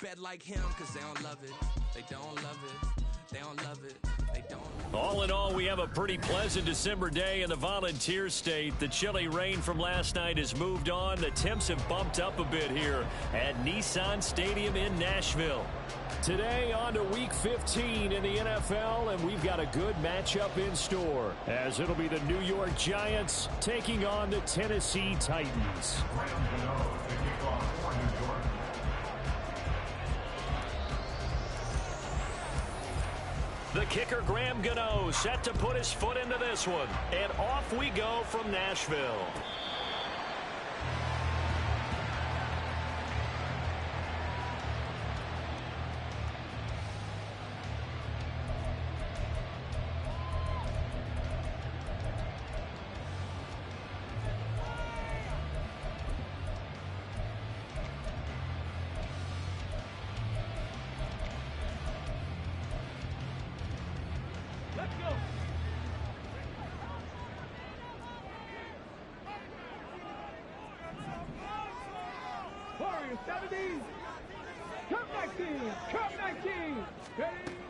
bet like him, cause they don't love it. They don't love it. They don't love it. They don't. All in all, we have a pretty pleasant December day in the Volunteer State. The chilly rain from last night has moved on. The temps have bumped up a bit here at Nissan Stadium in Nashville. Today on to Week 15 in the NFL, and we've got a good matchup in store, as it'll be the New York Giants taking on the Tennessee Titans. The kicker, Graham Gano, set to put his foot into this one. And off we go from Nashville.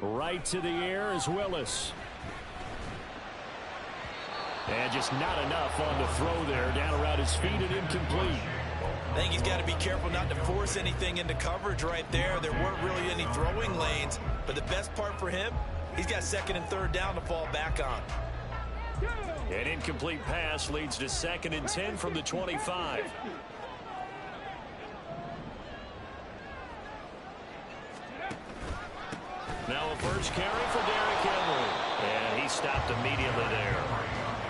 Right to the air is Willis. And just not enough on the throw there. Down around his feet and incomplete. I think he's got to be careful not to force anything into coverage right there. There weren't really any throwing lanes. But the best part for him, he's got second and third down to fall back on. An incomplete pass leads to 2nd and 10 from the 25. Now a first carry for Derrick Henry. And he stopped immediately there.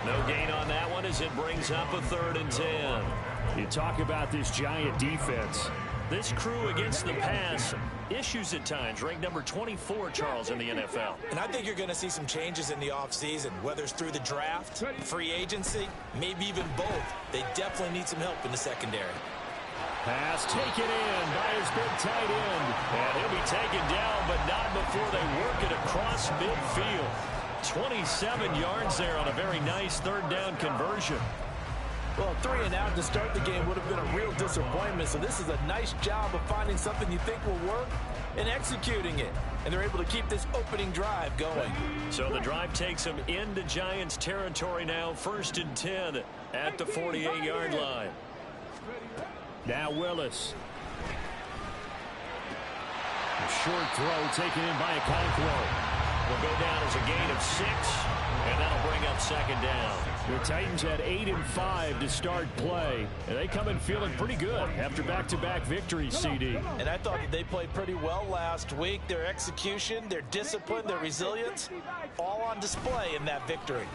No gain on that one as it brings up a 3rd and 10. You talk about this Giant defense. This crew against the pass, issues at times, ranked number 24, Charles, in the NFL. And I think you're going to see some changes in the offseason, whether it's through the draft, free agency, maybe even both. They definitely need some help in the secondary. Pass taken in by his big tight end. And he'll be taken down, but not before they work it across midfield. 27 yards there on a very nice 3rd down conversion. Well, 3 and out to start the game would have been a real disappointment. So this is a nice job of finding something you think will work and executing it. And they're able to keep this opening drive going. So the drive takes them into Giants territory now. 1st and 10 at the 48-yard line. Now Willis. A short throw taken in by a Okonkwo. Will go down as a gain of 6, and that'll bring up 2nd down. The Titans had 8 and 5 to start play, and they come in feeling pretty good after back-to-back victories, CD. And I thought that they played pretty well last week. Their execution, their discipline, their resilience, all on display in that victory.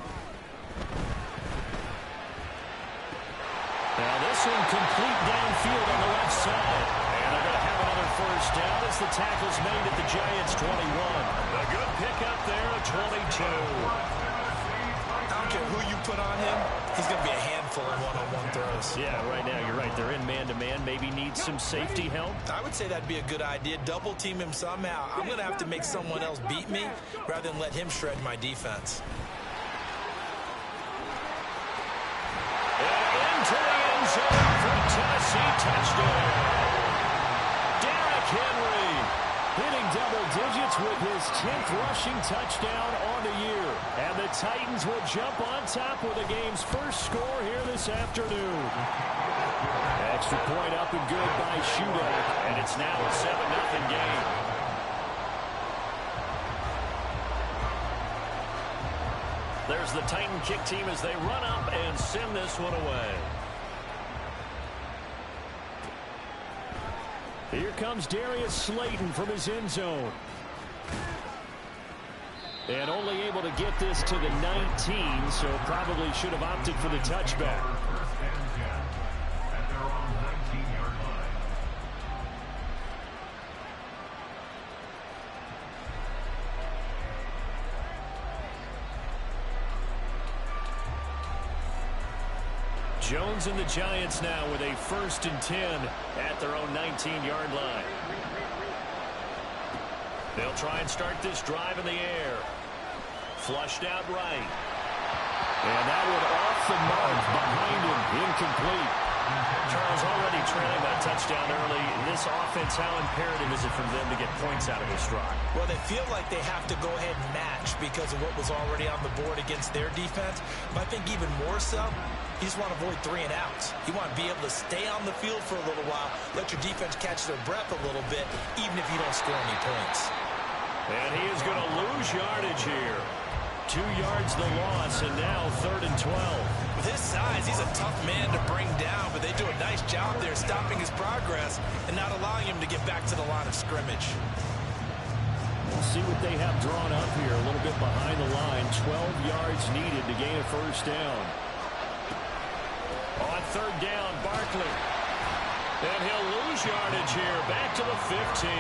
Now this one complete downfield on the left side. And they're going to have another first down as the tackle's made at the Giants' 21. A good pickup there at 22. I don't care who you put on him, he's going to be a handful in one-on-one throws. Yeah, right now you're right. They're in man-to-man. Maybe need some safety help. I would say that'd be a good idea. Double team him somehow. I'm going to have to make someone else beat me rather than let him shred my defense. And into the end zone for Tennessee touchdown. Derrick Henry hitting double digits with his 10th rushing touchdown on the year. And the Titans will jump on top with the game's first score here this afternoon. Extra point up and good by Shudak. And it's now a 7-0 game. There's the Titan kick team as they run up and send this one away. Here comes Darius Slayton from his end zone. And only able to get this to the 19, so probably should have opted for the touchback. Jones and the Giants now with a 1st and 10 at their own 19-yard line. They'll try and start this drive in the air. Flushed out right. And that one off the mark behind him. Incomplete. Charles, already trailing that touchdown early. This offense, how imperative is it for them to get points out of this drive? Well, they feel like they have to go ahead and match because of what was already on the board against their defense. But I think even more so, you just want to avoid 3 and outs. You want to be able to stay on the field for a little while, let your defense catch their breath a little bit, even if you don't score any points. And he is going to lose yardage here. 2 yards the loss, and now 3rd and 12. With his size, he's a tough man to bring down, but they do a nice job there stopping his progress and not allowing him to get back to the line of scrimmage. We'll see what they have drawn up here. A little bit behind the line. 12 yards needed to gain a first down. On 3rd down, Barkley. And he'll lose yardage here. Back to the 15.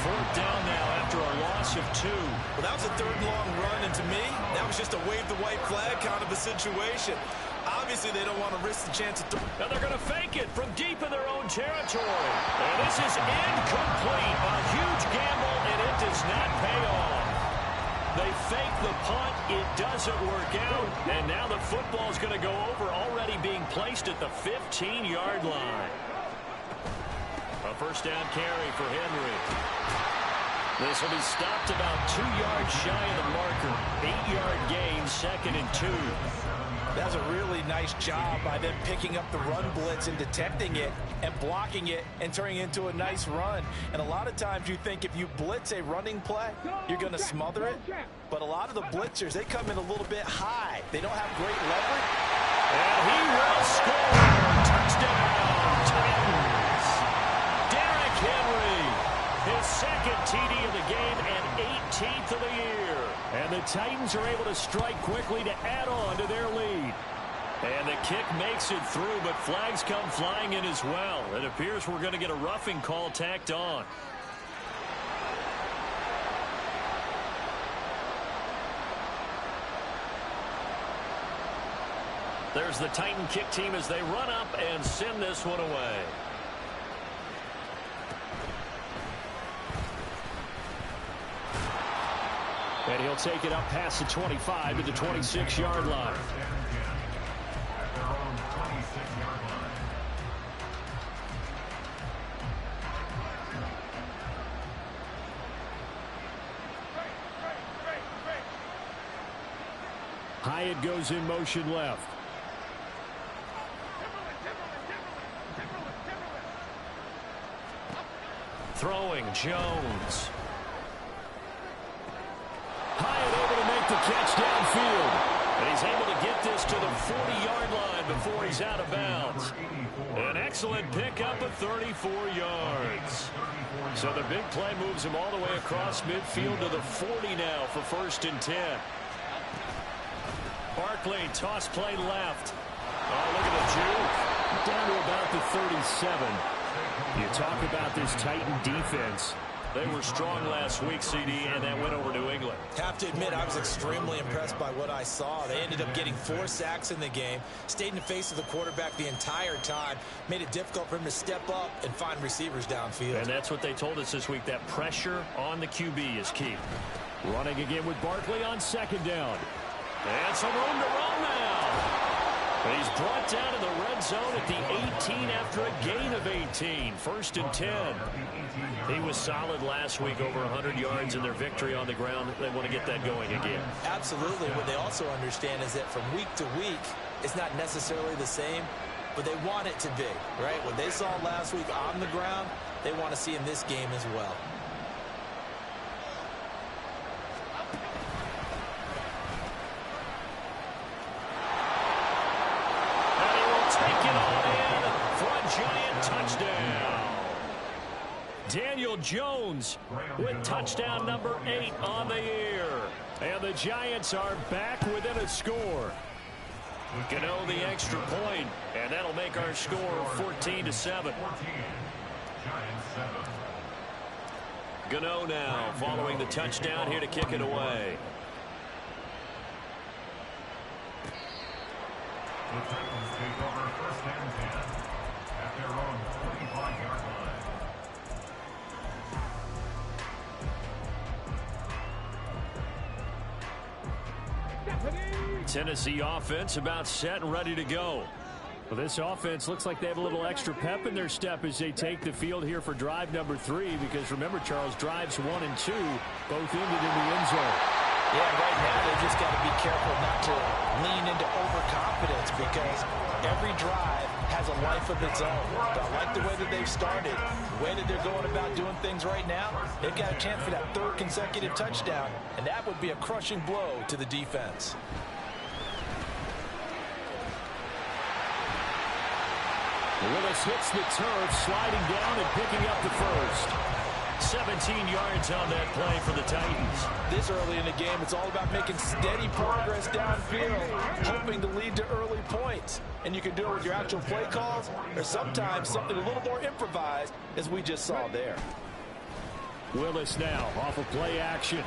4th down now after a loss of 2. Well, that was a 3rd and long run, and to me, that was just a wave the white flag kind of a situation. Obviously, they don't want to risk the chance of now they're going to fake it from deep in their own territory. And this is incomplete. A huge gamble, and it does not pay off. They fake the punt. It doesn't work out. And now the football is going to go over, already being placed at the 15-yard line. A first down carry for Henry. This will be stopped about 2 yards shy of the marker. 8-yard gain, 2nd and 2. That's a really nice job by them picking up the run blitz and detecting it and blocking it and turning it into a nice run. And a lot of times you think if you blitz a running play, you're going to smother it. But a lot of the blitzers, they come in a little bit high. They don't have great leverage. And he will score. Touchdown, Titans. Derrick Henry, his 2nd TD of the game and 18th of the year. And the Titans are able to strike quickly to add on to their lead. And the kick makes it through, but flags come flying in as well. It appears we're going to get a roughing call tacked on. There's the Titan kick team as they run up and send this one away. And he'll take it up past the 25 to the 26-yard line. Hyatt goes in motion left. Throwing Jones. Hyatt able to make the catch downfield. And he's able to get this to the 40-yard line before he's out of bounds. An excellent pickup of 34 yards. So the big play moves him all the way across midfield to the 40 now for 1st and 10. Barkley, toss play left. Oh, look at the juke. Down to about the 37. You talk about this Titan defense. They were strong last week, CD, and that went over New England. Have to admit, I was extremely impressed by what I saw. They ended up getting 4 sacks in the game, stayed in the face of the quarterback the entire time, made it difficult for him to step up and find receivers downfield. And that's what they told us this week, that pressure on the QB is key. Running again with Barkley on 2nd down. And some room to run now. And he's brought down to the red zone at the 18 after a gain of 18. 1st and 10. He was solid last week, over 100 yards in their victory on the ground. They want to get that going again. Absolutely. What they also understand is that from week to week, it's not necessarily the same, but they want it to be, right? What they saw last week on the ground, they want to see in this game as well. Daniel Jones with touchdown number 8 on the year. And the Giants are back within a score. Gano the extra point, and that'll make our score 14-7. Gano now following the touchdown here to kick it away. The Titans take over 1st and 10 at their own 45-yard line. Stephanie! Tennessee offense about set and ready to go. Well, this offense looks like they have a little extra pep in their step as they take the field here for drive number 3, because remember, Charles, drives 1 and 2 both ended in the end zone. Yeah, right now they just got to be careful not to lean into overconfidence, because every drive has a life of its own. But I like the way that they've started, the way that they're going about doing things right now. They've got a chance for that 3rd consecutive touchdown, and that would be a crushing blow to the defense. Willis hits the turf, sliding down and picking up the first. 17 yards on that play for the Titans. This early in the game, it's all about making steady progress downfield, hoping to lead to early points. And you can do it with your actual play calls, or sometimes something a little more improvised, as we just saw there. Willis now off of play action.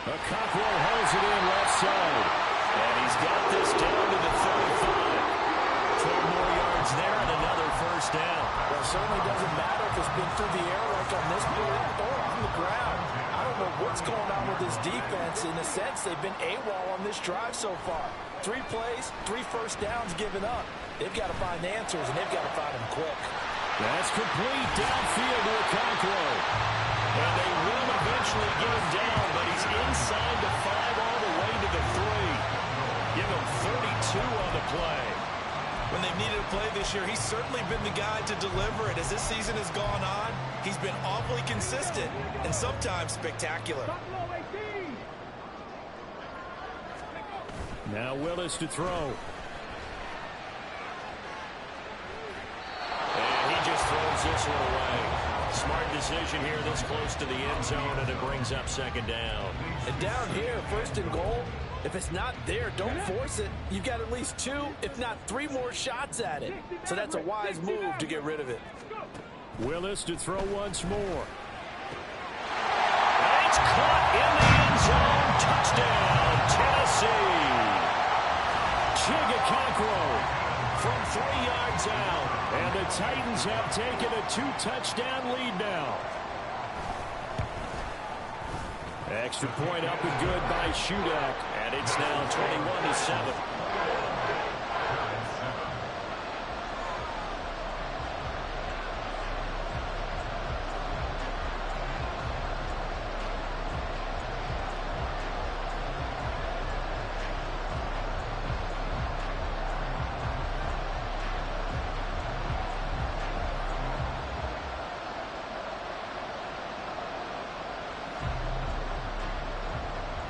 Okonkwo holds it in left side. And he's got this down to the 35. 12 more yards there and another first down. Well, it certainly doesn't matter if it's been through the air like on this play or on the ground. I don't know what's going on with this defense. In a sense, they've been AWOL on this drive so far. 3 plays, 3 first downs given up. They've got to find answers, and they've got to find them quick. That's complete downfield to Okonkwo. And they will eventually get him down, but he's inside the 5 all the way to the 3. Give him 32 on the play. When they've needed a play this year, he's certainly been the guy to deliver it. As this season has gone on, he's been awfully consistent and sometimes spectacular. Now Willis to throw. And he just throws this one away. Smart decision here this close to the end zone, and it brings up 2nd down. And down here, 1st and goal, if it's not there, don't force it. You've got at least 2, if not 3 more shots at it. So that's a wise move to get rid of it. Willis to throw once more. And it's caught in the end zone. Touchdown, Tennessee. Okonkwo from 3 yards out. And the Titans have taken a 2-touchdown lead now. Extra point up and good by Shudak. And it's now 21-7.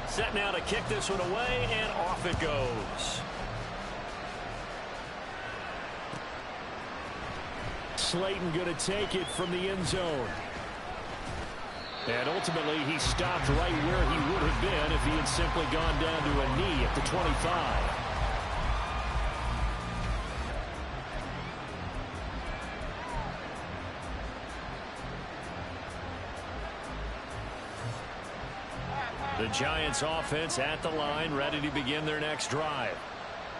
Set now to kick this one away, and off it goes. Slayton going to take it from the end zone. And ultimately, he stopped right where he would have been if he had simply gone down to a knee at the 25. The Giants offense at the line, ready to begin their next drive.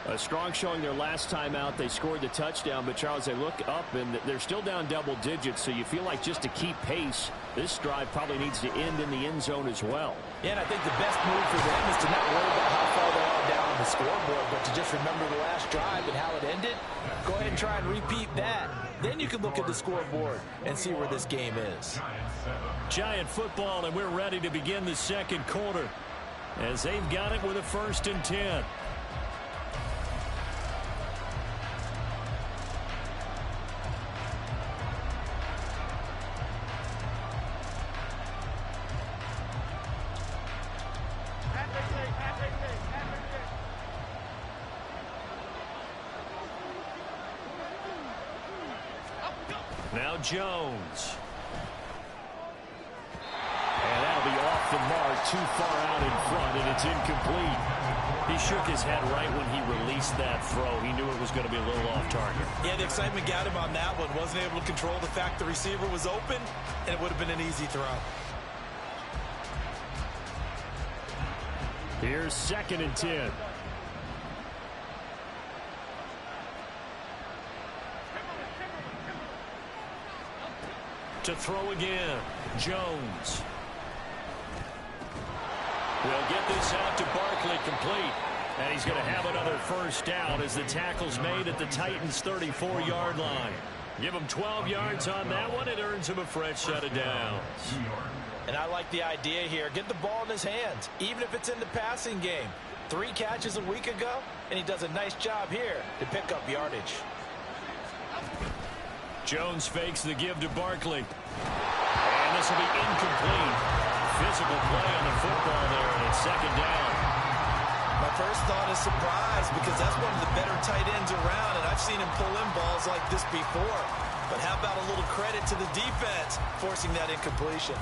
A strong showing their last time out. They scored the touchdown, but Charles, they look up and they're still down double digits, so you feel like just to keep pace, this drive probably needs to end in the end zone as well. Yeah, and I think the best move for them is to not worry about how far they are down on the scoreboard, but to just remember the last drive and how it ended. Go ahead and try and repeat that. Then you can look at the scoreboard and see where this game is. Giant football, and we're ready to begin the 2nd quarter as they've got it with a 1st and 10. Now Jones. And that'll be off the mark, too far out in front, and it's incomplete. He shook his head right when he released that throw. He knew it was going to be a little off target. Yeah, the excitement got him on that one. Wasn't able to control the fact the receiver was open, and it would have been an easy throw. Here's 2nd and 10. To throw again, Jones. They'll get this out to Barkley, complete. And he's going to have another first down as the tackle's made at the Titans' 34-yard line. Give him 12 yards on that one. It earns him a fresh set of downs. And I like the idea here. Get the ball in his hands, even if it's in the passing game. 3 catches a week ago, and he does a nice job here to pick up yardage. Jones fakes the give to Barkley. And this will be incomplete. Physical play on the football there, and it's second down. My first thought is surprise because that's one of the better tight ends around, and I've seen him pull in balls like this before. But how about a little credit to the defense forcing that incompletion?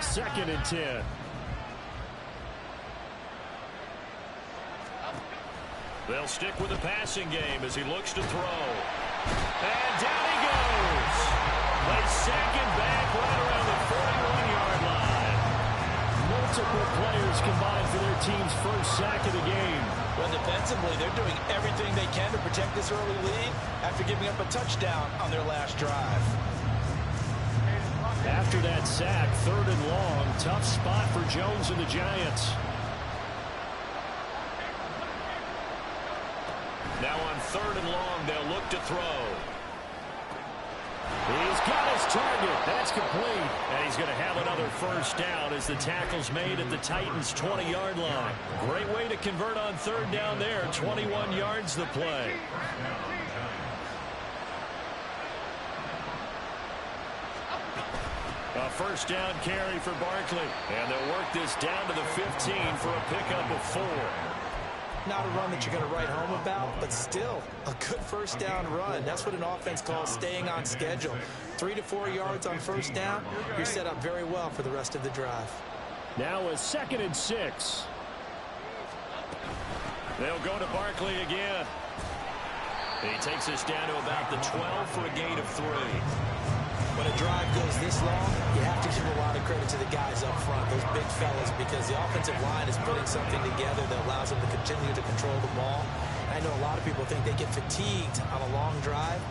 Second and 10. They'll stick with the passing game as he looks to throw. And down he goes. They sack him back right around the 41-yard line. Multiple players combined for their team's first sack of the game. Well, defensively, they're doing everything they can to protect this early lead after giving up a touchdown on their last drive. After that sack, 3rd and long, tough spot for Jones and the Giants. Now on 3rd and long, they'll look to throw. He's got his target. That's complete. And he's going to have another first down as the tackle's made at the Titans' 20-yard line. Great way to convert on 3rd down there. 21 yards the play. A first down carry for Barkley. And they'll work this down to the 15 for a pickup of 4. Not a run that you're going to write home about, but still a good first down run. That's what an offense calls staying on schedule. 3 to 4 yards on first down, you're set up very well for the rest of the drive. Now a 2nd and 6. They'll go to Barkley again. He takes us down to about the 12 for a gain of 3. When a drive goes this long, you have to give a lot of credit to the guys up front, those big fellas, because the offensive line is putting something together that allows them to continue to control the ball. I know a lot of people think they get fatigued on a long drive.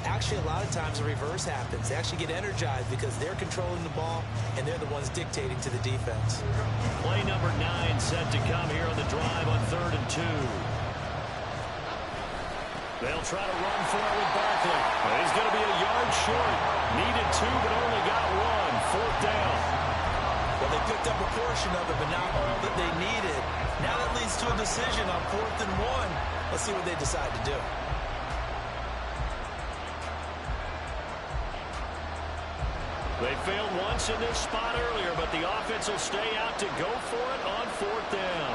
Actually, a lot of times the reverse happens. They actually get energized because they're controlling the ball, and they're the ones dictating to the defense. Play number 9 set to come here on the drive on 3rd and 2. They'll try to run for it with Barkley. He's going to be a yard short. Needed 2, but only got 1. 4th down. Well, they picked up a portion of it, but not all that they needed. Now that leads to a decision on 4th and 1. Let's see what they decide to do. They failed once in this spot earlier, but the offense will stay out to go for it on 4th down.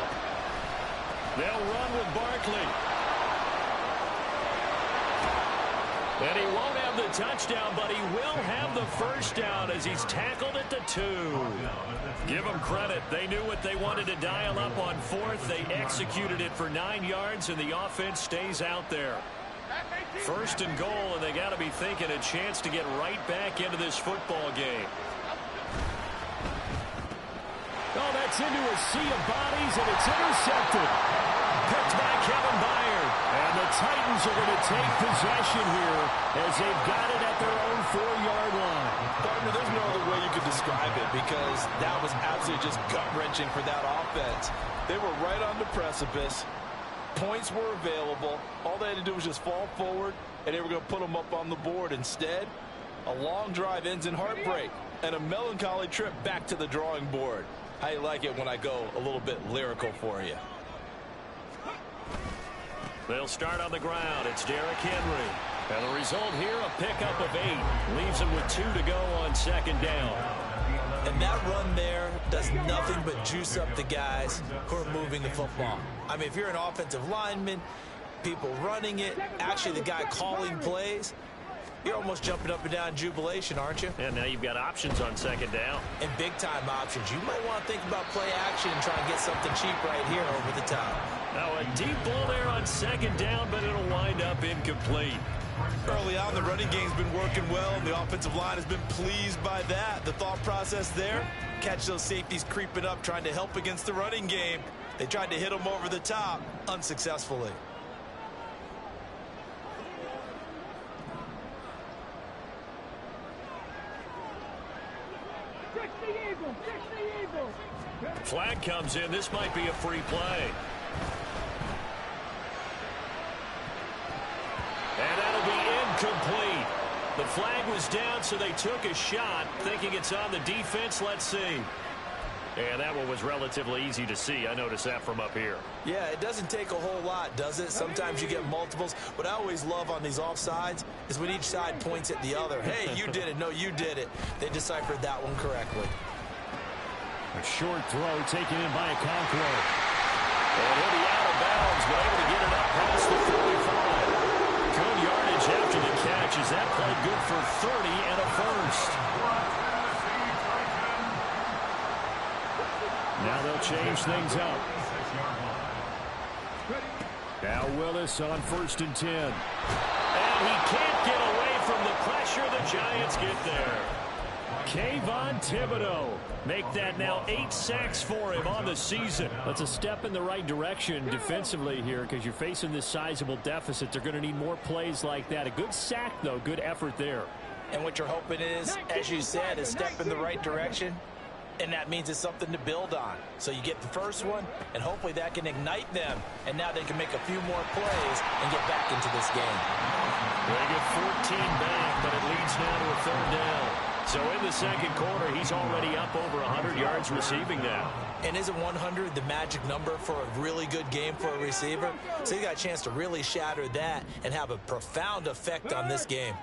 They'll run with Barkley. And he won't have the touchdown, but he will have the first down as he's tackled at the 2. Give them credit. They knew what they wanted to dial up on 4th. They executed it for 9 yards, and the offense stays out there. 1st and goal, and they got to be thinking a chance to get right back into this football game. Oh, that's into a sea of bodies, and it's intercepted. Picked by Kevin Byard. And the Titans are going to take possession here as they've got it at their own 4-yard line. Partner, there's no other way you could describe it because that was absolutely just gut-wrenching for that offense. They were right on the precipice. Points were available. All they had to do was just fall forward, and they were going to put them up on the board. Instead, a long drive ends in heartbreak and a melancholy trip back to the drawing board. How you like it when I go a little bit lyrical for you? They'll start on the ground. It's Derrick Henry. And the result here, a pickup of 8. Leaves him with 2 to go on 2nd down. And that run there does nothing but juice up the guys who are moving the football. I mean, if you're an offensive lineman, people running it, actually the guy calling plays, you're almost jumping up and down in jubilation, aren't you? And now you've got options on 2nd down. And big-time options. You might want to think about play action and try and get something cheap right here over the top. Now a deep ball there on 2nd down, but it'll wind up incomplete. Early on, the running game's been working well, and the offensive line has been pleased by that. The thought process there, catch those safeties creeping up, trying to help against the running game. They tried to hit them over the top, unsuccessfully. Flag comes in. This might be a free play. And that'll be incomplete. The flag was down, so they took a shot, thinking it's on the defense. Let's see. And that one was relatively easy to see. I noticed that from up here. Yeah, it doesn't take a whole lot, does it? Sometimes you get multiples. What I always love on these offsides is when each side points at the other. Hey, you did it. No, you did it. They deciphered that one correctly. A short throw taken in by a Conqueror. And he'll be out of bounds, but able to get it up past the 45. Good yardage after the catch. Is that play good for 30 and a first? Now they'll change things up. Now Willis on 1st and 10. And he can't get away from the pressure. The Giants get there. Kayvon Thibodeau. Make that now 8 sacks for him on the season. That's a step in the right direction defensively here because you're facing this sizable deficit. They're going to need more plays like that. A good sack, though. Good effort there. And what you're hoping is, as you said, a step in the right direction. And that means it's something to build on. So you get the first one, and hopefully that can ignite them. And now they can make a few more plays and get back into this game. They get 14 back, but it leads now to a 3rd down. So in the second quarter, he's already up over 100 yards receiving now. And isn't 100 the magic number for a really good game for a receiver? So you got a chance to really shatter that and have a profound effect on this game.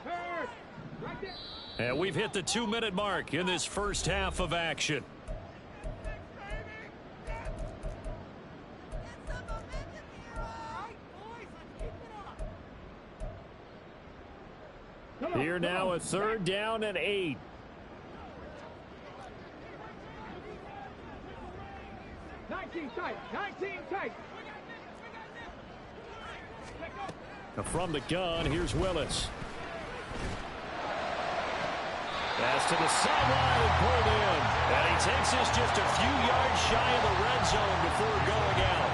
And we've hit the 2-minute mark in this first half of action. Here now a 3rd down and 8. From the gun, here's Willis. Pass to the sideline and pulled in. And he takes this just a few yards shy of the red zone before going out.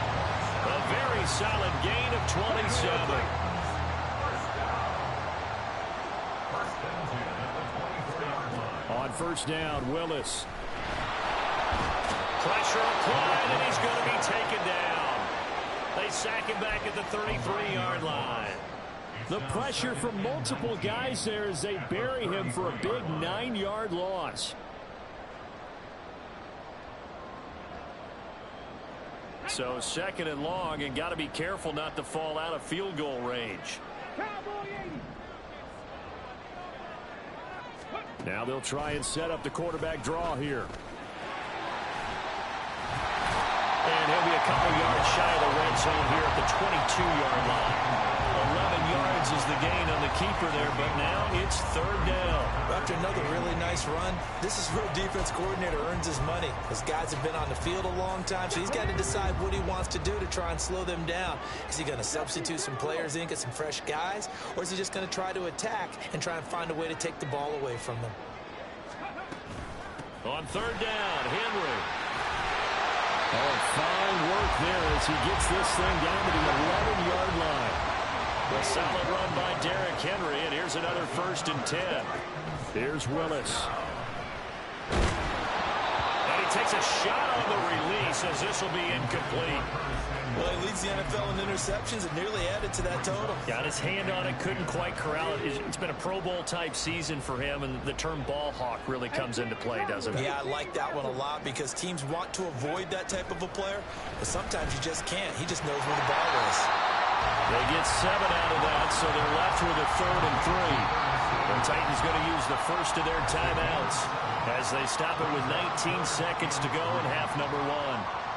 A very solid gain of 27. On 1st down, Willis. Pressure applied, and he's going to be taken down. They sack him back at the 33-yard line. The pressure from multiple guys there as they bury him for a big 9-yard loss. So 2nd and long, and got to be careful not to fall out of field goal range. Now they'll try and set up the quarterback draw here. And he'll be a couple yards shy of the red zone here at the 22-yard line. 11 yards is the gain on the keeper there, but now it's 3rd down. After another really nice run, this is where a defense coordinator earns his money. Those guys have been on the field a long time, so he's got to decide what he wants to do to try and slow them down. Is he going to substitute some players in, get some fresh guys, or is he just going to try to attack and try and find a way to take the ball away from them? On 3rd down, Henry. Oh, fine work there as he gets this thing down to the 11-yard line. A solid run by Derrick Henry, and here's another 1st and 10. Here's Willis. And he takes a shot on the release as this will be incomplete. Well, he leads the NFL in interceptions and nearly added to that total. Got his hand on it, couldn't quite corral it. It's been a Pro Bowl type season for him, and the term ball hawk really comes into play, doesn't it? Yeah, I like that one a lot because teams want to avoid that type of a player, but sometimes you just can't. He just knows where the ball is. They get 7 out of that, so they're left with a 3rd and 3. The Titans going to use the first of their timeouts as they stop it with 19 seconds to go in half number 1.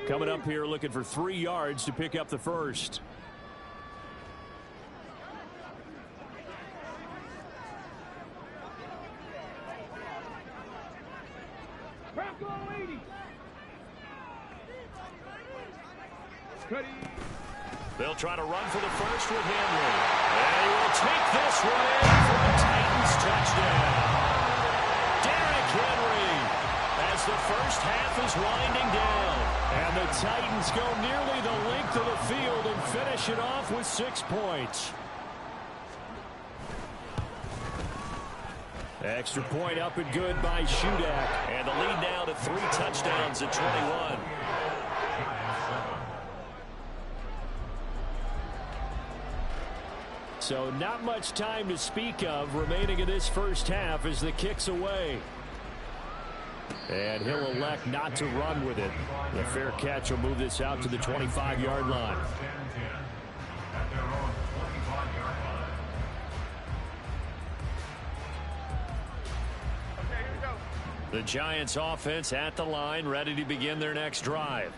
Coming up here looking for 3 yards to pick up the first. They'll try to run for the first with Henry. And he will take this one in for a Titans touchdown. Derrick Henry as the first half is winding down. And the Titans go nearly the length of the field and finish it off with 6 points. Extra point up and good by Shudak. And the lead now to 3 touchdowns at 21. So not much time to speak of remaining in this first half as the kick's away. And he'll elect not to run with it. The fair catch will move this out to the 25-yard line. The Giants offense at the line, ready to begin their next drive.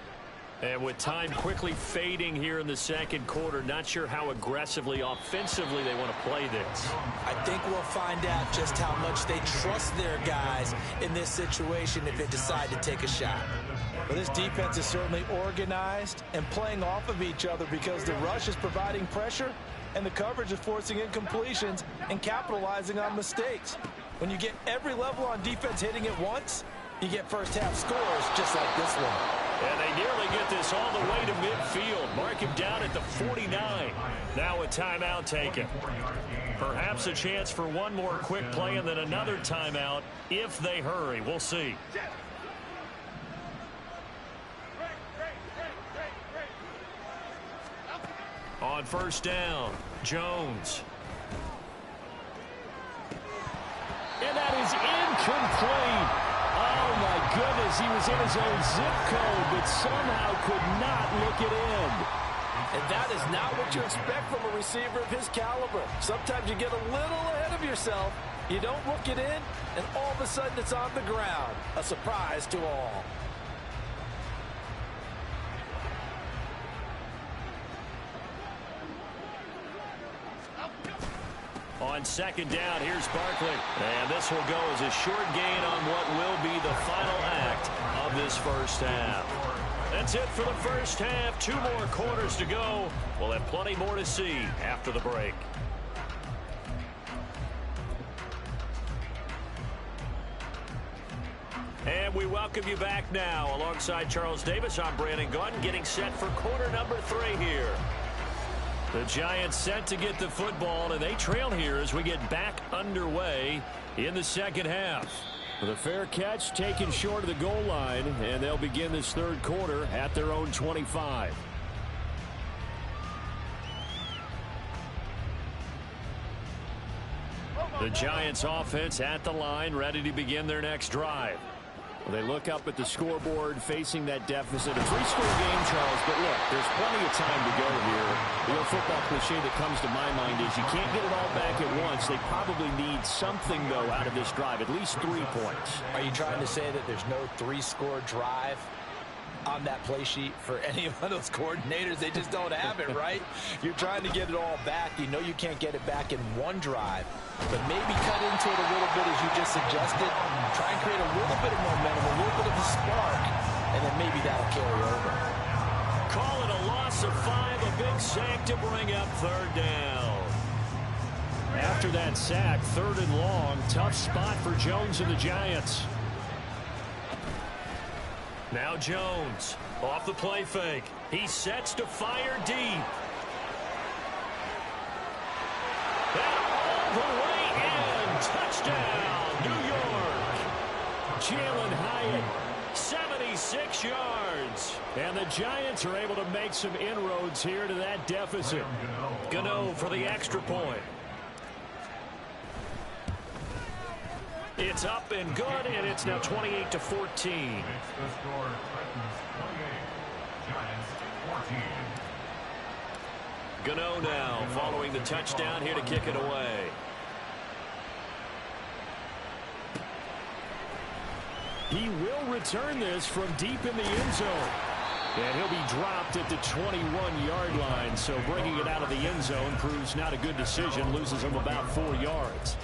And with time quickly fading here in the second quarter, not sure how aggressively, offensively they want to play this. I think we'll find out just how much they trust their guys in this situation if they decide to take a shot. Well, this defense is certainly organized and playing off of each other because the rush is providing pressure and the coverage is forcing incompletions and capitalizing on mistakes. When you get every level on defense hitting at once, you get first half scores just like this one. And they nearly get this all the way to midfield. Mark him down at the 49. Now a timeout taken. Perhaps a chance for one more quick play and then another timeout if they hurry. We'll see. On first down, Jones. And that is incomplete. Oh, my goodness, he was in his own zip code, but somehow could not look it in. And that is not what you expect from a receiver of his caliber. Sometimes you get a little ahead of yourself, you don't look it in, and all of a sudden it's on the ground. A surprise to all. On second down, here's Barkley. And this will go as a short gain on what will be the final act of this first half. That's it for the first half. 2 more quarters to go. We'll have plenty more to see after the break. And we welcome you back now. Alongside Charles Davis, I'm Brandon Gunn, getting set for quarter number 3 here. The Giants set to get the football, and they trail here as we get back underway in the second half. The fair catch taken short of the goal line, and they'll begin this third quarter at their own 25. The Giants offense at the line, ready to begin their next drive. They look up at the scoreboard facing that deficit. A 3-score game, Charles, but look, there's plenty of time to go here. The old football cliche that comes to my mind is you can't get it all back at once. They probably need something, though, out of this drive, at least 3 points. Are you trying to say that there's no 3-score drive on that play sheet for any of those coordinators? They just don't have it, right? You're trying to get it all back. You know you can't get it back in one drive, but maybe cut into it a little bit as you just suggested. Try and create a little bit of momentum, a little bit of a spark, and then maybe that'll carry over. Call it a loss of 5, a big sack to bring up third down. After that sack, 3rd and long, tough spot for Jones and the Giants. Now Jones, off the play fake. He sets to fire deep. And all the way in. Touchdown, New York. Jalen Hyatt, 76 yards. And the Giants are able to make some inroads here to that deficit. Gano for the extra point. It's up and good, and it's now 28-14. Gano now following the touchdown here to kick it away. He will return this from deep in the end zone. And he'll be dropped at the 21-yard line, so bringing it out of the end zone proves not a good decision, loses him about 4 yards.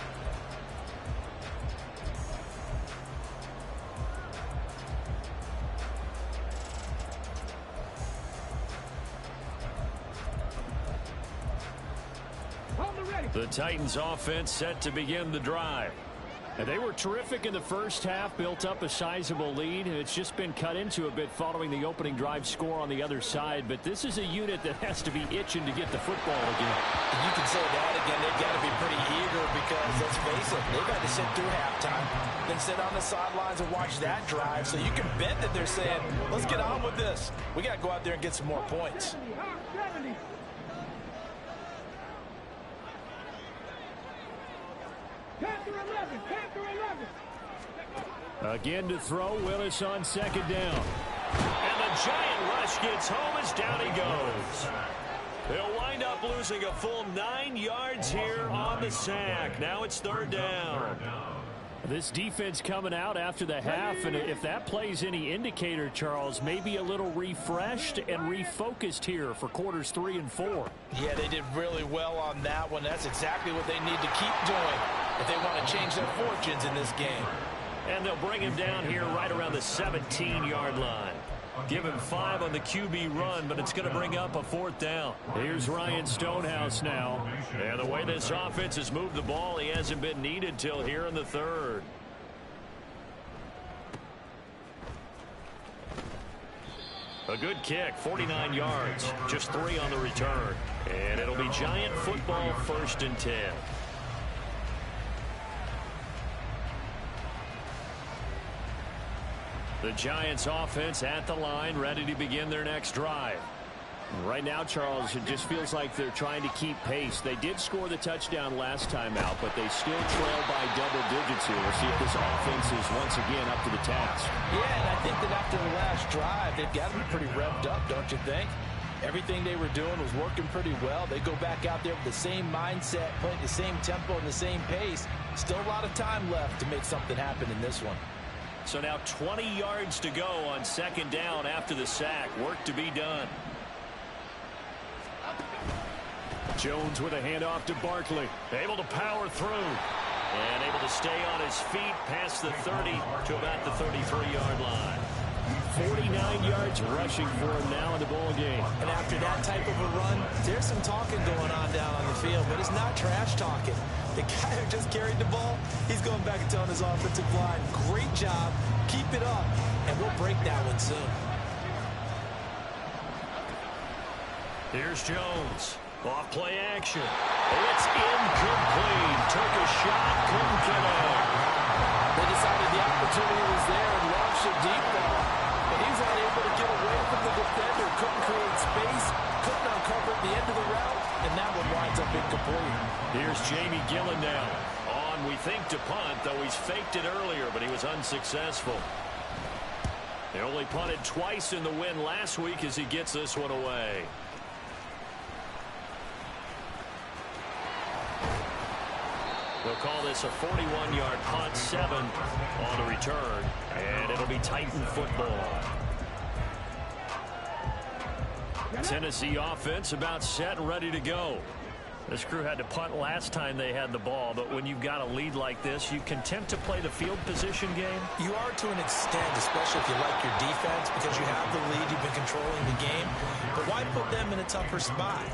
The Titans offense set to begin the drive. And they were terrific in the first half, built up a sizable lead, and it's just been cut into a bit following the opening drive score on the other side. But this is a unit that has to be itching to get the football again. You can say that again. They've got to be pretty eager because, let's face it, they've had to sit through halftime, then sit on the sidelines and watch that drive. So you can bet that they're saying, let's get on with this. We got to go out there and get some more points. Again to throw, Willis on second down. And the giant rush gets home as down he goes. They'll wind up losing a full 9 yards here on the sack. Now it's third down. This defense coming out after the half, and if that plays any indicator, Charles, maybe a little refreshed and refocused here for quarters 3 and 4. Yeah, they did really well on that one. That's exactly what they need to keep doing if they want to change their fortunes in this game. And they'll bring him down here right around the 17-yard line. Give him 5 on the QB run, but it's going to bring up a fourth down. Here's Ryan Stonehouse now. And the way this offense has moved the ball, he hasn't been needed till here in the third. A good kick, 49 yards, just 3 on the return. And it'll be Giant football, 1st and 10. The Giants offense at the line, ready to begin their next drive. Right now, Charles, it just feels like they're trying to keep pace. They did score the touchdown last time out, but they still trail by double digits here. We'll see if this offense is once again up to the task. Yeah, and I think that after the last drive, they've got to be pretty revved up, don't you think? Everything they were doing was working pretty well. They go back out there with the same mindset, playing the same tempo and the same pace. Still a lot of time left to make something happen in this one. So now 20 yards to go on 2nd down after the sack. Work to be done. Jones with a handoff to Barkley. Able to power through. And able to stay on his feet past the 30 to about the 33-yard line. 49 yards rushing for him now in the ball game. And after that type of a run, there's some talking going on down on the field, but it's not trash talking. The guy who just carried the ball, he's going back and telling his offensive line, great job, keep it up, and we'll break that one soon. Here's Jones. Off play action. It's incomplete. Took a shot, couldn't connect. They decided the opportunity was there and launched a deep ball, but he's not able to get away from the defender. Couldn't create space, couldn't uncover at the end of the route, and that one winds up incomplete. Here's Jamie Gillen now. On, we think, to punt, though he's faked it earlier, but he was unsuccessful. They only punted twice in the win last week as he gets this one away. They'll call this a 41-yard punt, 7 on the return, and it'll be Titan football. Tennessee offense about set and ready to go. This crew had to punt last time they had the ball, but when you've got a lead like this, you content to play the field position game? You are to an extent, especially if you like your defense, because you have the lead, you've been controlling the game. But why put them in a tougher spot?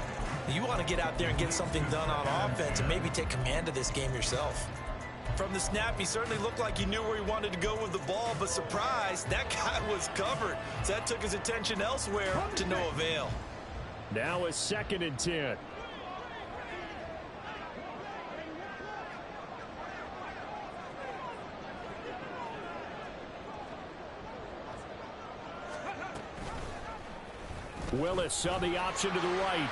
You want to get out there and get something done on offense and maybe take command of this game yourself. From the snap, he certainly looked like he knew where he wanted to go with the ball, but surprise, that guy was covered. So that took his attention elsewhere to no avail. Now a 2nd and 10. Willis saw the option to the right.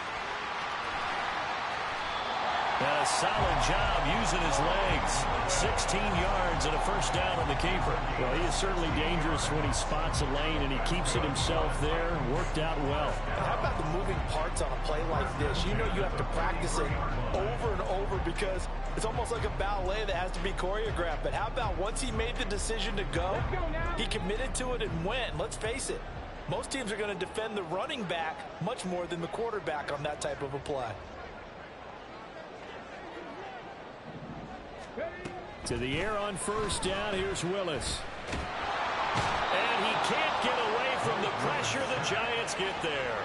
And a solid job using his legs. 16 yards and a 1st down on the keeper. Well, he is certainly dangerous when he spots a lane, and he keeps it himself there. Worked out well. How about the moving parts on a play like this? You know you have to practice it over and over because it's almost like a ballet that has to be choreographed. But how about once he made the decision to go, he committed to it and went. Let's face it, most teams are going to defend the running back much more than the quarterback on that type of a play. To the air on 1st down, here's Willis. And he can't get away from the pressure. The Giants get there.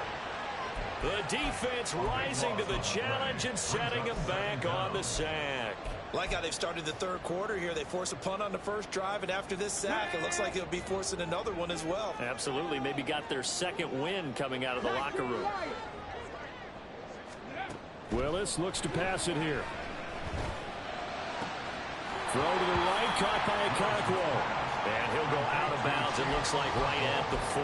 The defense rising to the challenge and setting him back on the sack. Like how they've started the third quarter here. They force a punt on the first drive, and after this sack, it looks like they'll be forcing another one as well. Absolutely. Maybe got their second win coming out of the locker room. Willis looks to pass it here. Throw to the right, caught by Okonkwo. And he'll go out of bounds, it looks like right at the 40.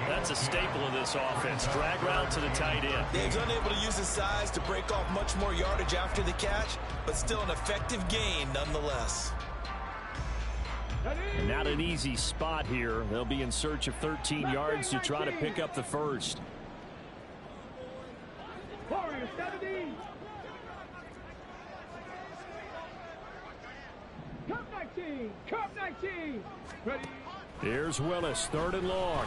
That's a staple of this offense. Drag route to the tight end. He's unable to use his size to break off much more yardage after the catch, but still an effective gain nonetheless. And not an easy spot here. They'll be in search of 13 yards to try to pick up the first. Cup 19. Ready. Here's Willis, 3rd and long.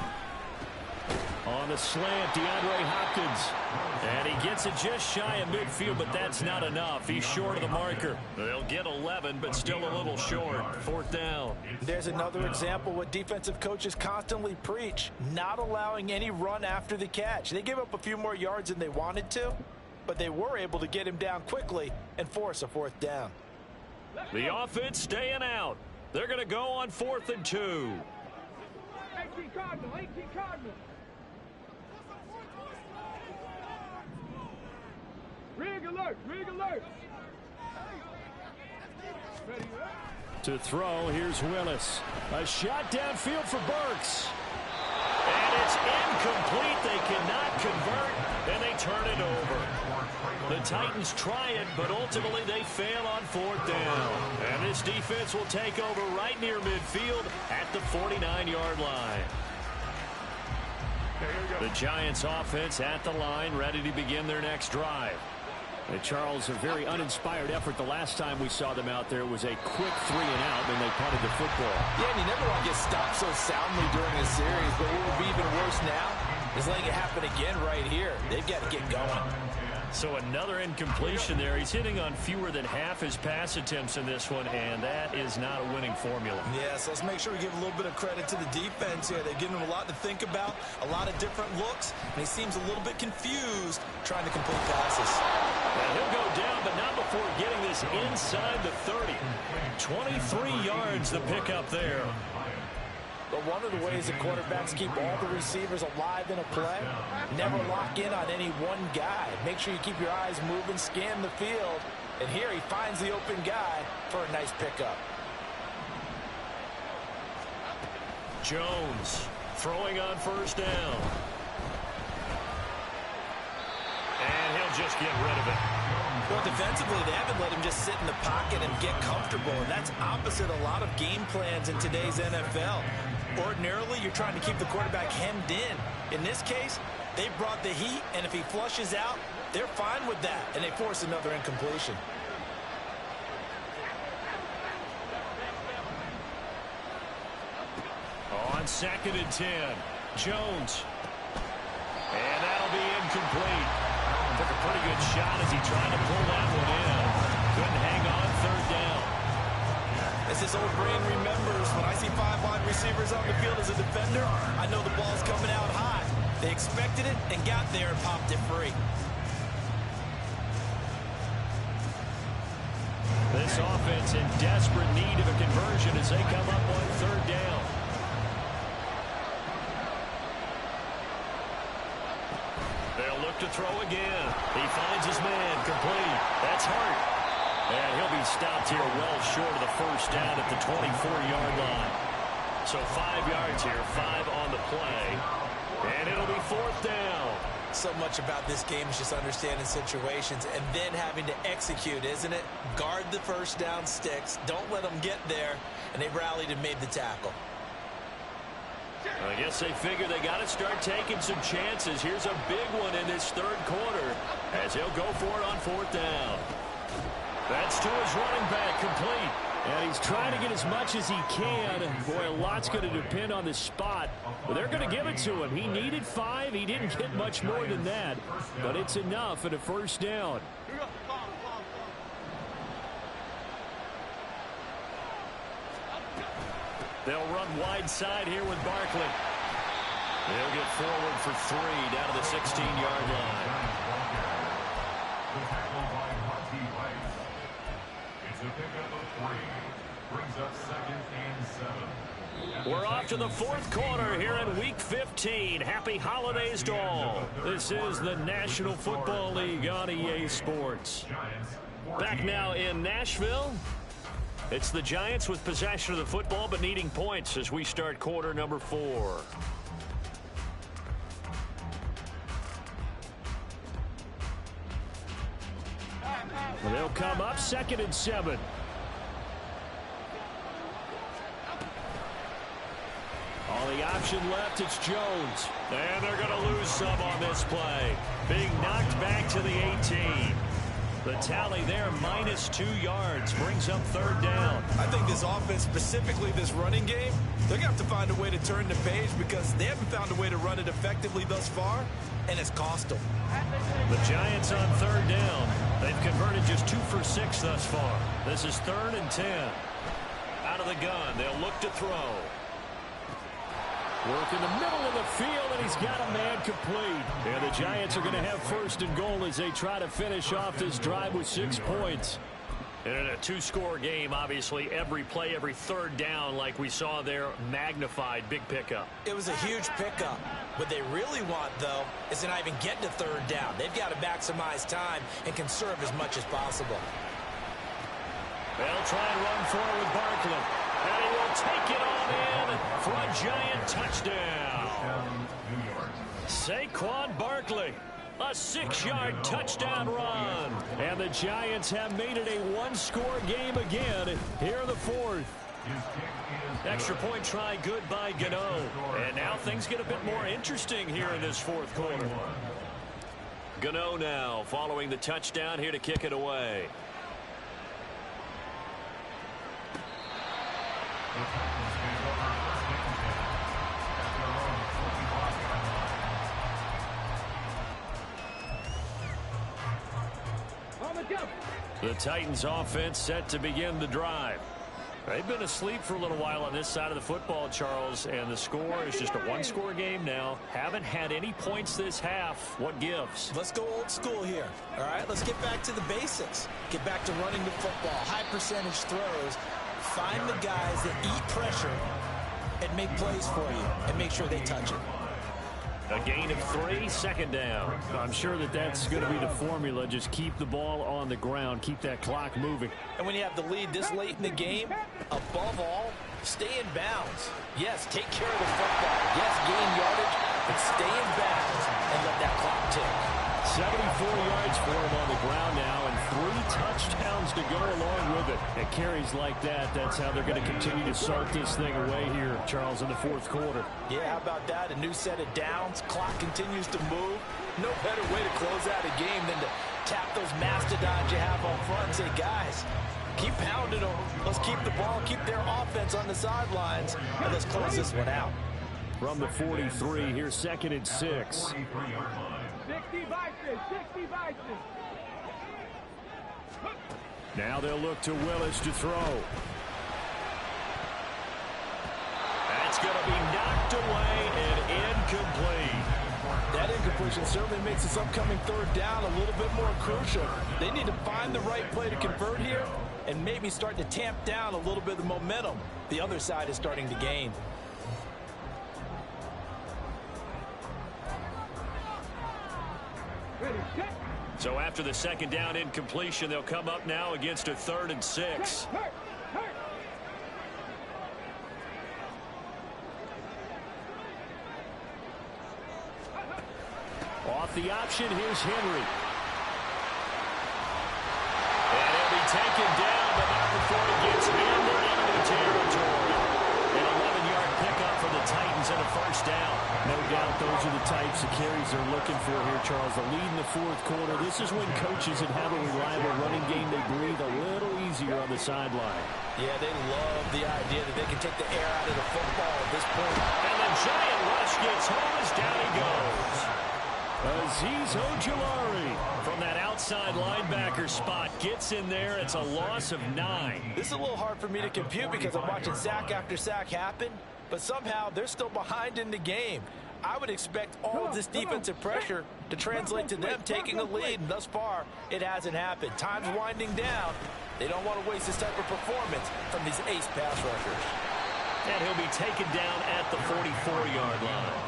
On the slant, DeAndre Hopkins. And he gets it just shy of midfield, but that's not enough. He's short of the marker. They'll get 11, but still a little short. 4th down. There's another example what defensive coaches constantly preach, not allowing any run after the catch. They gave up a few more yards than they wanted to, but they were able to get him down quickly and force a 4th down. The offense staying out. They're going to go on 4th and 2. 18 Cardinal, 18 Cardinal. Rig alert, rig alert. Ready, To throw, here's Willis. A shot downfield for Burks. And it's incomplete. They cannot convert, and they turn it over. The Titans try it, but ultimately they fail on 4th down. And this defense will take over right near midfield at the 49-yard line. The Giants offense at the line, ready to begin their next drive. Charles, a very uninspired effort the last time we saw them out there. It was a quick 3 and out when they punted the football. Yeah, and you never want to get stopped so soundly during a series, but what will be even worse now is letting it happen again right here. They've got to get going. So another incompletion there. He's hitting on fewer than half his pass attempts in this one, and that is not a winning formula. Yes, let's make sure we give a little bit of credit to the defense here. They've given him a lot to think about, a lot of different looks, and he seems a little bit confused trying to complete passes. And he'll go down, but not before getting this inside the 30. 23 yards the pickup there. But one of the ways that quarterbacks keep all the receivers alive in a play, never lock in on any one guy. Make sure you keep your eyes moving, scan the field. And here he finds the open guy for a nice pickup. Jones throwing on 1st down. And he'll just get rid of it. Well, defensively, they haven't let him just sit in the pocket and get comfortable, and that's opposite a lot of game plans in today's NFL. Ordinarily, you're trying to keep the quarterback hemmed in. In this case, they brought the heat, and if he flushes out, they're fine with that, and they force another incompletion. On 2nd and 10, Jones. And that'll be incomplete. Took a pretty good shot as he tried to pull that one in. Couldn't hang on 3rd down. As this old brain remembers, when I see 5 wide receivers on the field as a defender, I know the ball's coming out high. They expected it and got there and popped it free. This offense in desperate need of a conversion as they come up on 3rd down. They'll look to throw again. He finds his man, complete. That's Hart. And he'll be stopped here well short of the 1st down at the 24-yard line. So 5 yards here, 5 on the play. And it'll be 4th down. So much about this game is just understanding situations and then having to execute, isn't it? Guard the 1st down sticks. Don't let them get there. And they rallied and made the tackle. I guess they figure they got to start taking some chances. Here's a big one in this 3rd quarter as he'll go for it on 4th down. That's to his running back, complete. And he's trying to get as much as he can. Boy, a lot's going to depend on the spot. But they're going to give it to him. He needed 5. He didn't get much more than that. But it's enough at a 1st down. They'll run wide side here with Barkley. They'll get forward for 3 down to the 16-yard line. a pickup of 3. Brings up 2nd and 7. We're off to the fourth quarter here in Week 15. Happy holidays to all. This is the National Football League on EA Sports. Back now in Nashville. It's the Giants with possession of the football but needing points as we start quarter number 4. They'll come up 2nd and 7. All the option left, it's Jones. And they're going to lose some on this play. Being knocked back to the 18. The tally there, -2 yards, brings up 3rd down. I think this offense, specifically this running game, they're going to have to find a way to turn the page because they haven't found a way to run it effectively thus far, and it's cost them. The Giants on 3rd down. They've converted just 2 for 6 thus far. This is 3rd and 10. Out of the gun, they'll look to throw. Work in the middle of the field, and he's got a man complete. And the Giants are going to have 1st and goal as they try to finish off this drive with 6 points. And in a 2-score game, obviously, every play, every 3rd down, like we saw there, magnified, big pickup. It was a huge pickup. What they really want, though, is to not even get to 3rd down. They've got to maximize time and conserve as much as possible. They'll try and run forward with Barkley. And he will take it on in for a Giant touchdown. Saquon Barkley, a 6-yard touchdown run. And the Giants have made it a 1-score game again here in the 4th. Extra point try good by Gano. And now things get a bit more interesting here in this 4th quarter. Gano now following the touchdown here to kick it away. The Titans offense set to begin the drive. They've been asleep for a little while on this side of the football, Charles, and the score is just a 1-score game now. Haven't had any points this half. What gives? Let's go old school here. All right, let's get back to the basics. Get back to running the football, high percentage throws. Find the guys that eat pressure and make plays for you and make sure they touch it. A gain of 3, 2nd down. I'm sure that's going to be the formula. Just keep the ball on the ground. Keep that clock moving. And when you have the lead this late in the game, above all, stay in bounds. Yes, take care of the football. Yes, gain yardage, but stay in bounds and let that clock tick. 74 yards for him on the ground now and 3 touchdowns to go along with it. At carries like that, that's how they're going to continue to salt this thing away here, Charles, in the 4th quarter. Yeah, how about that? A new set of downs. Clock continues to move. No better way to close out a game than to tap those mastodons you have on front and say, guys, keep pounding them. Let's keep the ball, keep their offense on the sidelines, and let's close this one out. From the 43, here's 2nd and 6. 60 Vikings. Now they'll look to Willis to throw. That's going to be knocked away and incomplete. That incompletion certainly makes this upcoming 3rd down a little bit more crucial. They need to find the right play to convert here and maybe start to tamp down a little bit of the momentum the other side is starting to gain. So after the 2nd down incompletion, they'll come up now against a 3rd and 6. Off the option, here's Henry. And he'll be taken down, but not before he gets hammered into territory. An 11-yard pickup for the Titans and a 1st down. No doubt those are the types of carries they're looking for here, Charles. The lead in the 4th quarter. This is when coaches that have a reliable running game, they breathe a little easier on the sideline. Yeah, they love the idea that they can take the air out of the football at this point. And the giant rush gets home as down he goes. Azeez Ojulari from that outside linebacker spot gets in there. It's a loss of 9. This is a little hard for me to compute because I'm watching sack after sack happen, but somehow they're still behind in the game. I would expect all of this defensive pressure to translate to them taking a lead, and thus far it hasn't happened. Time's winding down, They don't want to waste this type of performance from these ace pass rushers. And he'll be taken down at the 44-yard line.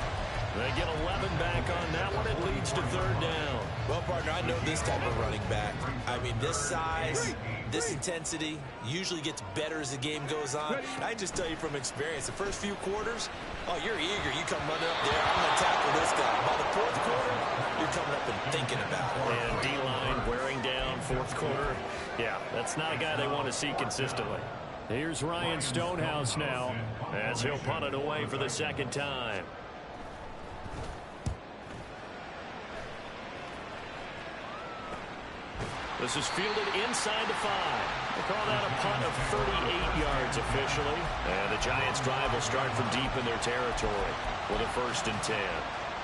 They get 11 back on that one. It leads to third down. Well, partner, I know this type of running back. I mean, this size, this intensity usually gets better as the game goes on. And I just tell you from experience, the first few quarters, oh, you're eager. You come running up there, I'm going to tackle this guy. By the fourth quarter, you're coming up and thinking about it. And D-line wearing down fourth quarter. Yeah, that's not a guy they want to see consistently. Here's Ryan Stonehouse now as he'll punt it away for the second time. This is fielded inside the 5. They call that a punt of 38 yards officially. And the Giants' drive will start from deep in their territory with a 1st and 10.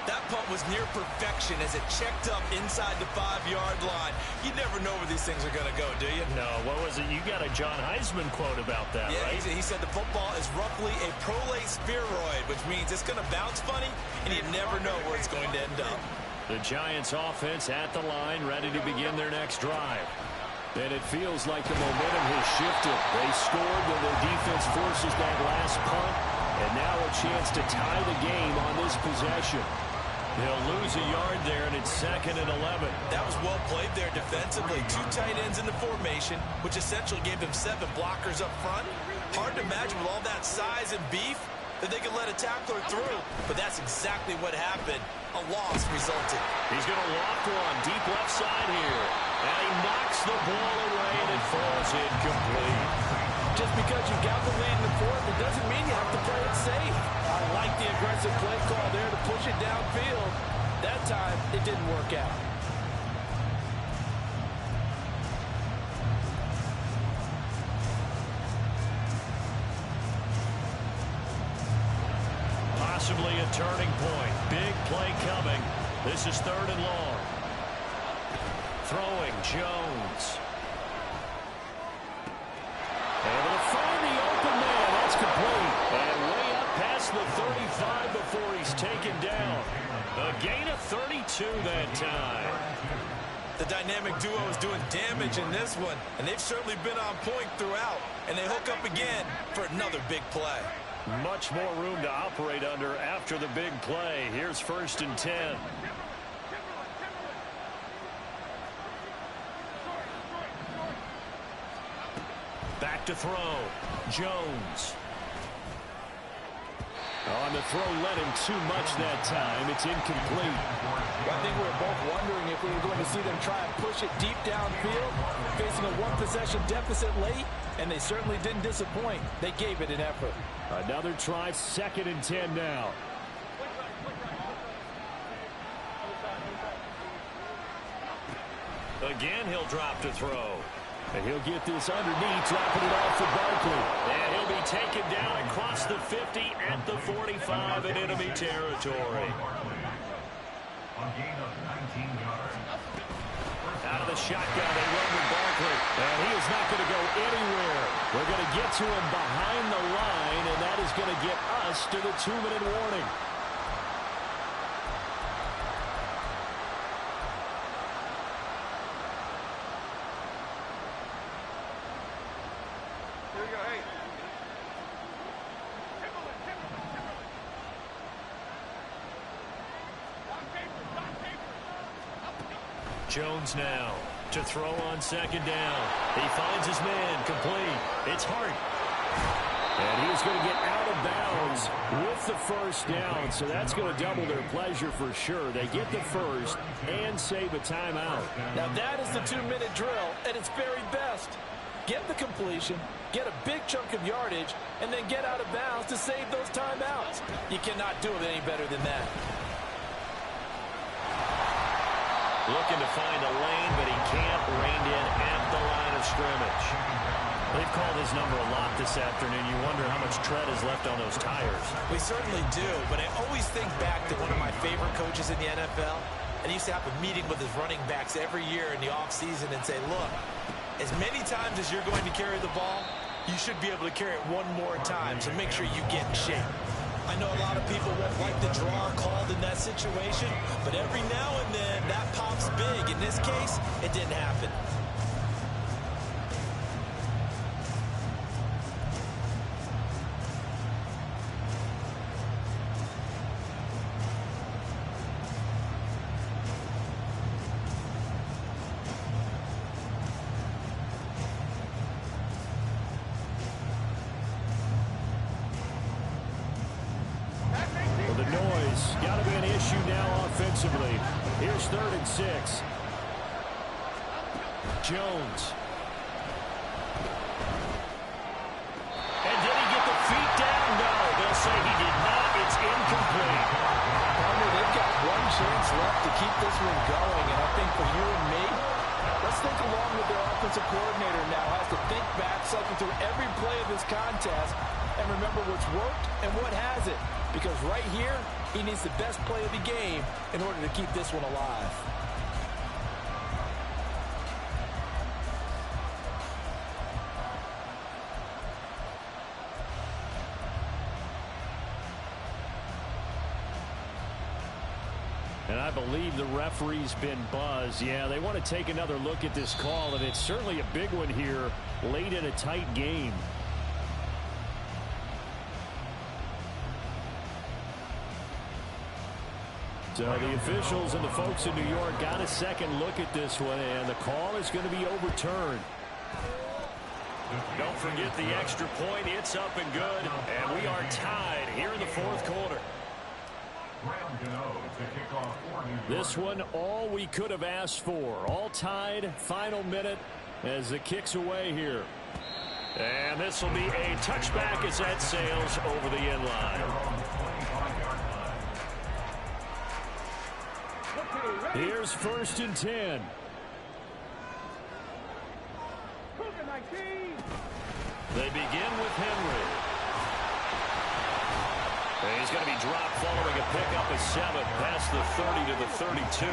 That punt was near perfection as it checked up inside the 5-yard line. You never know where these things are going to go, do you? No, what was it? You got a John Heisman quote about that, yeah, right? He said the football is roughly a prolate spheroid, which means it's going to bounce funny, and you never know where it's going to end up. The Giants offense at the line, ready to begin their next drive. And it feels like the momentum has shifted. They scored when their defense forces that last punt, and now a chance to tie the game on this possession. They'll lose a yard there, and it's 2nd and 11. That was well played there defensively. 2 tight ends in the formation, which essentially gave them 7 blockers up front. Hard to imagine with all that size and beef that they could let a tackler through, but that's exactly what happened. A loss resulted. He's going to lock one deep left side here. And he knocks the ball away, and it falls incomplete. Just because you got the lead in the fourth, it doesn't mean you have to play it safe. I like the aggressive play call there to push it downfield. That time, it didn't work out. Possibly a turning point. Big play coming. This is 3rd and long. Throwing Jones. Able to find the open man. That's complete. And way up past the 35 before he's taken down. A gain of 32 that time. The dynamic duo is doing damage in this one, and they've certainly been on point throughout. And they hook up again for another big play. Much more room to operate under after the big play. Here's 1st and 10. Back to throw. Jones. On the throw, led him too much that time. It's incomplete. Well, I think we were both wondering if we were going to see them try and push it deep downfield, facing a 1-possession deficit late, and they certainly didn't disappoint. They gave it an effort. Another try, 2nd and 10 now. Again, he'll drop to throw. And he'll get this underneath, dropping it off for Barkley. And he'll be taken down across the 50 at the 45 in enemy territory. Out of the shotgun, they run with Barkley. And he is not going to go anywhere. We're going to get to him behind the line, and that is going to get us to the 2-minute warning. Jones now to throw on 2nd down. He finds his man, complete. It's Hart. And he's going to get out of bounds with the 1st down, so that's going to double their pleasure for sure. They get the 1st and save a timeout. Now that is the 2-minute drill at its very best. Get the completion, get a big chunk of yardage, and then get out of bounds to save those timeouts. You cannot do it any better than that. Looking to find a lane, but he can't. Reined in at the line of scrimmage. They've called his number a lot this afternoon. You wonder how much tread is left on those tires. We certainly do, but I always think back to one of my favorite coaches in the NFL. And he used to have a meeting with his running backs every year in the offseason and say, look, as many times as you're going to carry the ball, you should be able to carry it one more time, so make sure you get in shape. I know a lot of people won't like the draw called in that situation, but every now and then that pops big. In this case, it didn't happen. offensively. Here's 3rd and 6. Jones. And did he get the feet down? No, they'll say he did not. It's incomplete. They've got one chance left to keep this one going, and I think for you and me, let's think along with their offensive coordinator now. Has to think back, cycle through every play of this contest, and remember what's worked and what hasn't. Because right here, he needs the best play of the game in order to keep this one alive. And I believe the referee's been buzzed. Yeah, they want to take another look at this call, and it's certainly a big one here late in a tight game. So the officials and the folks in New York got a second look at this one, and the call is going to be overturned. Don't forget the extra point. It's up and good, and we are tied here in the 4th quarter. This one, all we could have asked for. All tied, final minute as the kick's away here. And this will be a touchback as that sails over the end line. Here's 1st and 10. They begin with Henry. He's going to be dropped following a pickup of 7 past the 30 to the 32.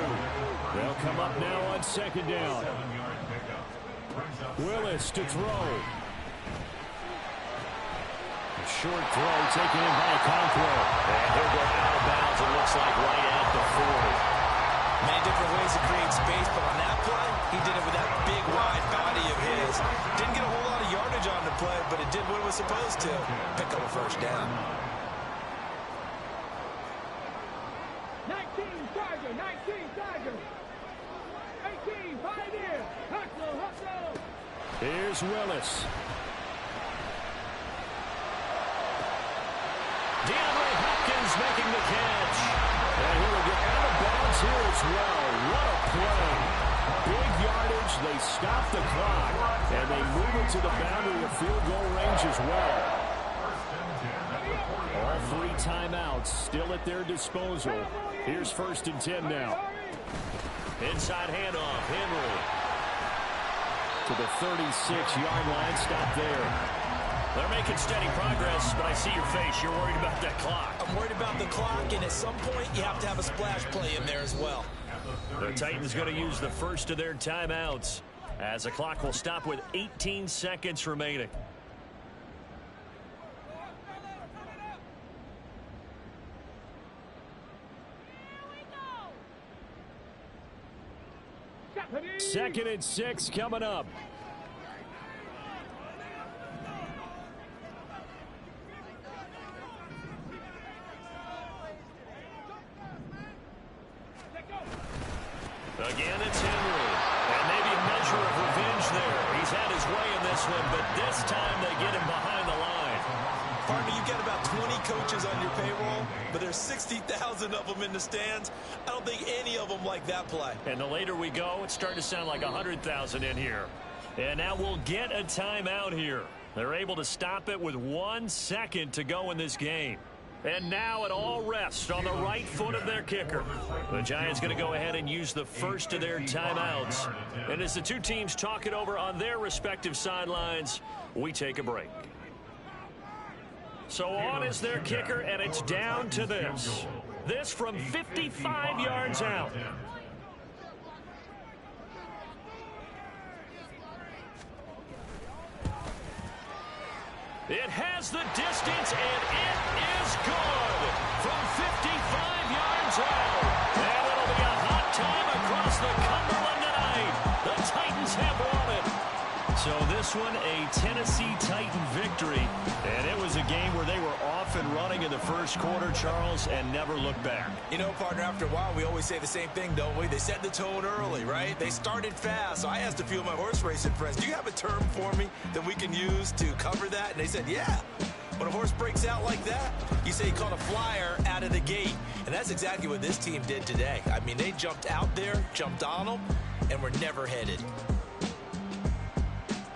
They'll come up now on 2nd down. Willis to throw. A short throw taken in by Conquo. And he'll go out of bounds, it looks like, right at the 40. Many different ways to create space, but on that play, he did it with that big, wide body of his. Didn't get a whole lot of yardage on the play, but it did what it was supposed to. Pick up a 1st down. 19 Tiger, 19 Tiger. 18 Pioneer. Hustle, hustle. Here's Willis. DeAndre Hopkins making the catch. And he will get out of bounds here as well. What a play. Big yardage. They stop the clock. And they move it to the boundary of field goal range as well. All 3 timeouts still at their disposal. Here's 1st and 10 now. Inside handoff. Henry to the 36-yard line. Stop there. They're making steady progress, but I see your face. You're worried about that clock. I'm worried about the clock, and at some point, you have to have a splash play in there as well. The Titans going to use the first of their timeouts as the clock will stop with 18 seconds remaining. Second and 6 coming up. Again, it's Henry. And maybe a measure of revenge there. He's had his way in this one, but this time they get him behind the line. Partner, you get about 20 coaches on your payroll, but there's 60,000 of them in the stands. I don't think any of them like that play. And the later we go, it's starting to sound like 100,000 in here. And now we'll get a timeout here. They're able to stop it with 1 second to go in this game. And now it all rests on the right foot of their kicker. The Giants going to go ahead and use the first of their timeouts. And as the two teams talk it over on their respective sidelines, we take a break. So on is their kicker, and it's down to this. This from 55 yards out. It has the distance, and it is good from 55 yards out. And it'll be a hot time across the Cumberland tonight. The Titans have won it. So this one, a Tennessee Titan victory. And it was a game where they were off and running in the first quarter, Charles, and never looked back. You know, partner, after a while, we always say the same thing, don't we? They set the tone early, right? They started fast. So I asked a few of my horse racing friends, do you have a term for me that we can use to cover that? And they said, yeah, When a horse breaks out like that, you say he caught a flyer out of the gate. And that's exactly what this team did today. I mean, they jumped out there, jumped on them, and were never headed.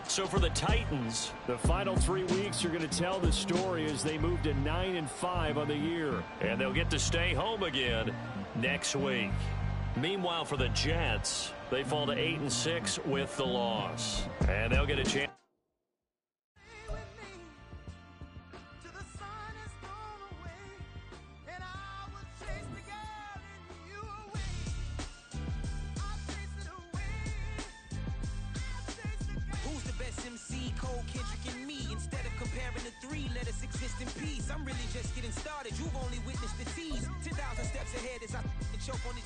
So for the Titans, the final 3 weeks are going to tell the story as they move to 9-5 on the year. And they'll get to stay home again next week. Meanwhile, for the Jets, they fall to 8-6 with the loss. And they'll get a chance. Exist in peace. I'm really just getting started. You've only witnessed the tease. 10,000 steps ahead as I choke on it.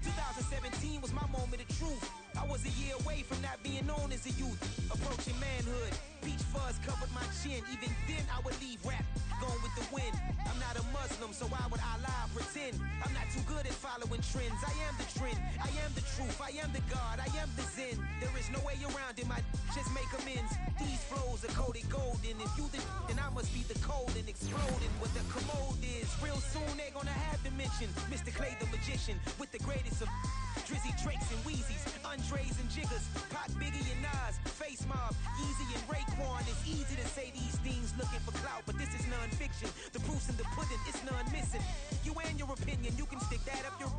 2017 was my moment of truth. I was a year away from not being known as a youth. Approaching manhood. Peach fuzz covered my chin. Even then I would leave rap going with the wind. I'm not a Muslim, so why would I lie or pretend? I'm not too good at following trends. I am the trend. I am the truth. I am the God. I am the Zen. There is no way around it. Just make amends. These flows are coated golden. If you then I must be the cold and exploding. What the commode is. Real soon they're gonna have to mention Mr. Clay the magician with the greatest of Drizzy, Drakes, and Wheezies, Andres and Jiggers, Pac, Biggie, and Nas, Face Mob, Yeezy, and Raekwon. It's easy to say these things looking for clout, but this is non-fiction. The proof's in the pudding, it's none missing. You and your opinion, you can stick that up your...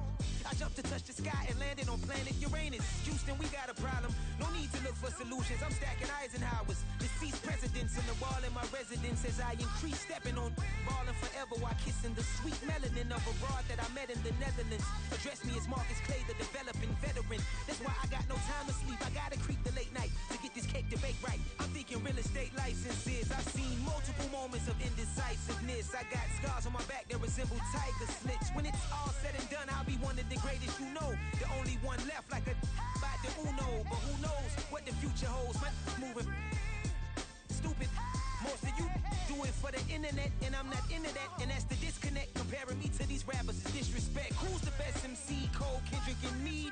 I jumped to touch the sky and landed on planet Uranus. Houston, we got a problem. No need to look for solutions. I'm stacking Eisenhowers. Deceased presidents in the wall in my residence as I increase stepping on balling forever while kissing the sweet melanin of a broad that I met in the Netherlands. Address me as Marcus Clay, the developing veteran. That's why I got no time to sleep. I gotta creep the late night to get this cake to bake right. I'm thinking real estate licenses. I've seen multiple moments of indecisiveness. I got scars on my back that resemble tiger slits. When it's all said and done, I'll be one of the greatest you know. The only one left like a by the Uno. But who knows what the future holds? My moving stupid. Most of you do it for the internet, and I'm not into that. And that's the disconnect. Comparing me to these rappers is disrespect. Who's the best MC? Cole, Kendrick, and me?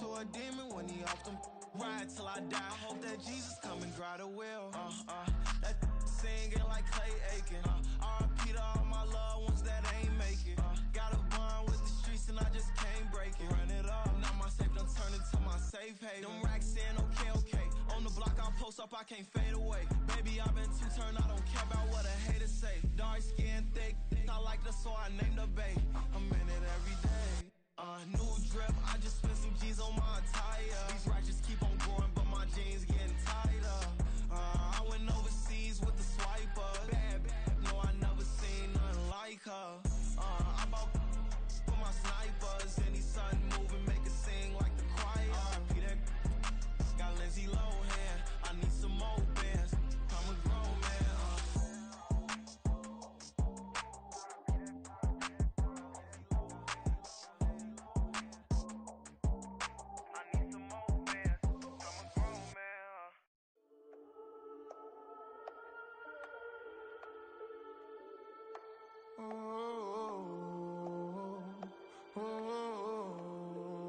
To a demon when he off them ride till I die. I hope that Jesus come and dry the well. That singing like Clay Aiken. R.I.P. to all my loved ones that ain't make it. Got a bond with the streets and I just can't break it. Run it up, now my safe done turn into my safe haven. Them racks in, okay. On the block I post up, I can't fade away. Baby, I've been too turned, I don't care about what a hater say. Dark skin, thick, I like the so I named the bae. I'm in it every day. New drip, I just spent some G's on my attire. These racks just keep on growing, but my jeans getting tighter. I went overseas with the swiper. Bad, no, I never seen nothing like her. I bought for my snipers. Any sun moving, make it sing like the choir. R.I.P. that got Lindsay Lohan. I need some more bands. I'm a grown man.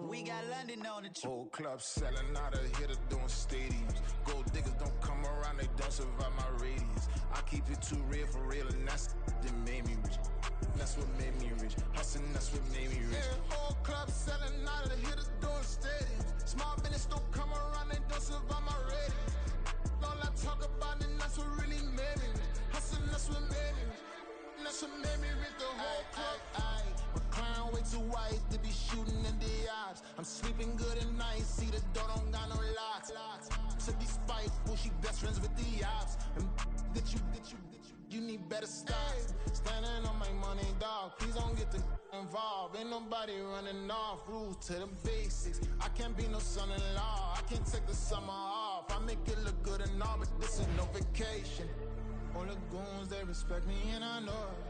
We got London on the Whole club selling out of here to doing stadiums. Gold diggers don't come around, they don't survive my radius. I keep it too real for real, and that's that made me rich. That's what made me rich. Hustling, that's what made me rich. Yeah, whole club selling out of here to doing stadiums. Small business don't come around, they don't survive my radius. Don't let talk about it, that's what really made me rich. Hustling, that's what made me rich. That's what made me rich, the whole club. My clown way too white to be shooting in the eyes. I'm sleeping good at night, see the door don't got no locks. To be spiteful, she best friends with the ops. And you need better stop. Standing on my money, dog. Please don't get involved. Ain't nobody running off. Rules to the basics. I can't be no son-in-law. I can't take the summer off. I make it look good and all, but this is no vacation. All the goons, they respect me and I know it.